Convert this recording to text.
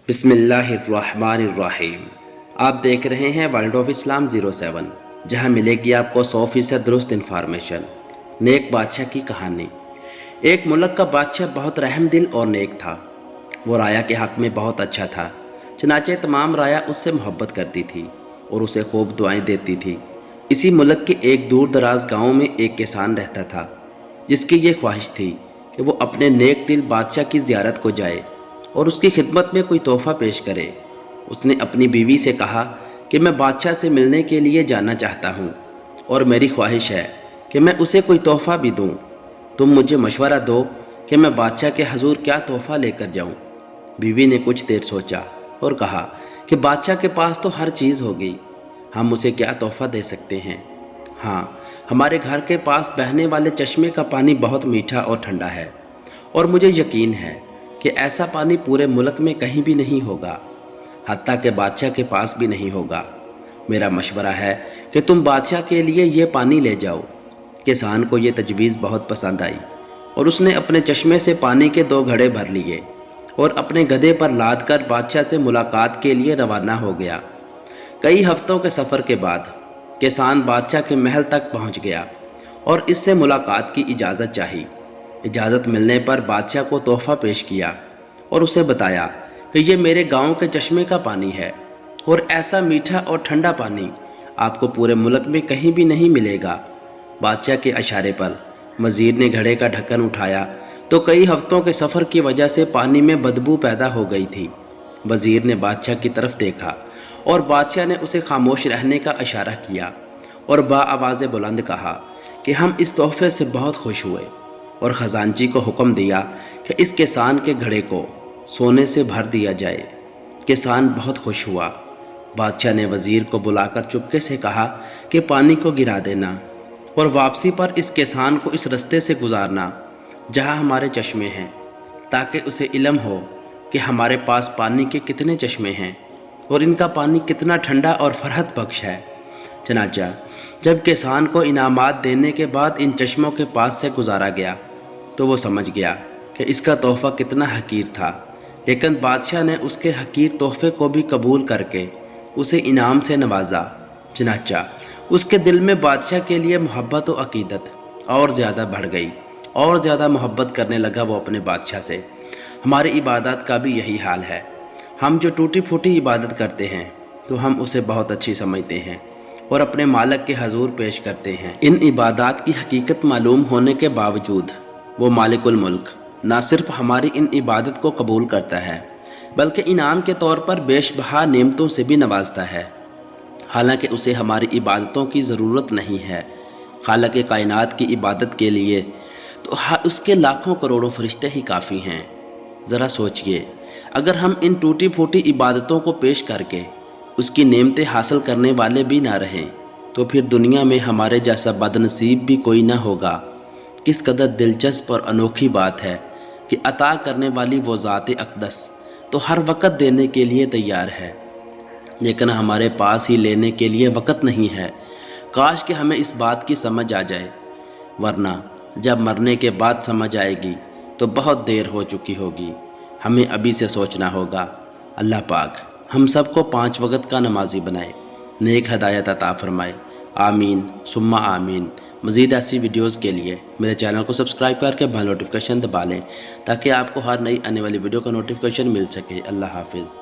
بسم اللہ الرحمن الرحیم۔ آپ دیکھ رہے ہیں ورلڈ آف اسلام 07، جہاں ملے گی آپ کو 100% درست انفارمیشن۔ نیک بادشاہ کی کہانی۔ ایک ملک کا بادشاہ بہت رحم دل اور نیک تھا۔ وہ رایا کے حق میں بہت اچھا تھا، چنانچہ تمام رایا اس سے محبت کرتی تھی اور اسے خوب دعائیں دیتی تھی۔ اسی ملک کے ایک دور دراز گاؤں میں ایک کسان رہتا تھا، جس کی یہ خواہش تھی کہ وہ اپنے نیک دل بادشاہ کی زیارت کو جائے اور اس کی خدمت میں کوئی تحفہ پیش کرے۔ اس نے اپنی بیوی سے کہا کہ میں بادشاہ سے ملنے کے لیے جانا چاہتا ہوں اور میری خواہش ہے کہ میں اسے کوئی تحفہ بھی دوں۔ تم مجھے مشورہ دو کہ میں بادشاہ کے حضور کیا تحفہ لے کر جاؤں۔ بیوی نے کچھ دیر سوچا اور کہا کہ بادشاہ کے پاس تو ہر چیز ہوگی، ہم اسے کیا تحفہ دے سکتے ہیں؟ ہاں، ہمارے گھر کے پاس بہنے والے چشمے کا پانی بہت میٹھا اور ٹھنڈا ہے، اور مجھے یقین ہے کہ ایسا پانی پورے ملک میں کہیں بھی نہیں ہوگا، حتیٰ کہ بادشاہ کے پاس بھی نہیں ہوگا۔ میرا مشورہ ہے کہ تم بادشاہ کے لیے یہ پانی لے جاؤ۔ کسان کو یہ تجویز بہت پسند آئی اور اس نے اپنے چشمے سے پانی کے 2 گھڑے بھر لیے اور اپنے گدھے پر لاد کر بادشاہ سے ملاقات کے لیے روانہ ہو گیا۔ کئی ہفتوں کے سفر کے بعد کسان بادشاہ کے محل تک پہنچ گیا اور اس سے ملاقات کی اجازت چاہی۔ اجازت ملنے پر بادشاہ کو تحفہ پیش کیا اور اسے بتایا کہ یہ میرے گاؤں کے چشمے کا پانی ہے، اور ایسا میٹھا اور ٹھنڈا پانی آپ کو پورے ملک میں کہیں بھی نہیں ملے گا۔ بادشاہ کے اشارے پر وزیر نے گھڑے کا ڈھکن اٹھایا تو کئی ہفتوں کے سفر کی وجہ سے پانی میں بدبو پیدا ہو گئی تھی۔ وزیر نے بادشاہ کی طرف دیکھا اور بادشاہ نے اسے خاموش رہنے کا اشارہ کیا اور آواز بلند کہا کہ ہم اس تحفے سے بہت خوش ہوئے، اور خزانچی کو حکم دیا کہ اس کسان کے گھڑے کو سونے سے بھر دیا جائے۔ کسان بہت خوش ہوا۔ بادشاہ نے وزیر کو بلا کر چپکے سے کہا کہ پانی کو گرا دینا اور واپسی پر اس کسان کو اس رستے سے گزارنا جہاں ہمارے چشمے ہیں، تاکہ اسے علم ہو کہ ہمارے پاس پانی کے کتنے چشمے ہیں اور ان کا پانی کتنا ٹھنڈا اور فرحت بخش ہے۔ چنانچہ جب کسان کو انعامات دینے کے بعد ان چشموں کے پاس سے گزارا گیا تو وہ سمجھ گیا کہ اس کا تحفہ کتنا حقیر تھا، لیکن بادشاہ نے اس کے حقیر تحفے کو بھی قبول کر کے اسے انعام سے نوازا۔ چنانچہ اس کے دل میں بادشاہ کے لیے محبت و عقیدت اور زیادہ بڑھ گئی، اور زیادہ محبت کرنے لگا وہ اپنے بادشاہ سے۔ ہماری عبادات کا بھی یہی حال ہے۔ ہم جو ٹوٹی پھوٹی عبادت کرتے ہیں تو ہم اسے بہت اچھی سمجھتے ہیں اور اپنے مالک کے حضور پیش کرتے ہیں۔ ان عبادات کی حقیقت معلوم ہونے کے باوجود وہ مالک الملک نہ صرف ہماری ان عبادت کو قبول کرتا ہے، بلکہ انعام کے طور پر بیش بہا نعمتوں سے بھی نوازتا ہے، حالانکہ اسے ہماری عبادتوں کی ضرورت نہیں ہے۔ خالق کائنات کی عبادت کے لیے تو اس کے لاکھوں کروڑوں فرشتے ہی کافی ہیں۔ ذرا سوچئے، اگر ہم ان ٹوٹی پھوٹی عبادتوں کو پیش کر کے اس کی نعمتیں حاصل کرنے والے بھی نہ رہیں تو پھر دنیا میں ہمارے جیسا بد نصیب بھی کوئی نہ ہوگا۔ کس قدر دلچسپ اور انوکھی بات ہے کہ عطا کرنے والی وہ ذات اقدس تو ہر وقت دینے کے لیے تیار ہے، لیکن ہمارے پاس ہی لینے کے لیے وقت نہیں ہے۔ کاش کہ ہمیں اس بات کی سمجھ آ جائے، ورنہ جب مرنے کے بعد سمجھ آئے گی تو بہت دیر ہو چکی ہوگی۔ ہمیں ابھی سے سوچنا ہوگا۔ اللہ پاک ہم سب کو 5 وقت کا نمازی بنائے، نیک ہدایت عطا فرمائے۔ آمین ثم آمین۔ مزید ایسی ویڈیوز کے لیے میرے چینل کو سبسکرائب کر کے بیل نوٹیفیکیشن دبا لیں، تاکہ آپ کو ہر نئی آنے والی ویڈیو کا نوٹیفیکیشن مل سکے۔ اللہ حافظ۔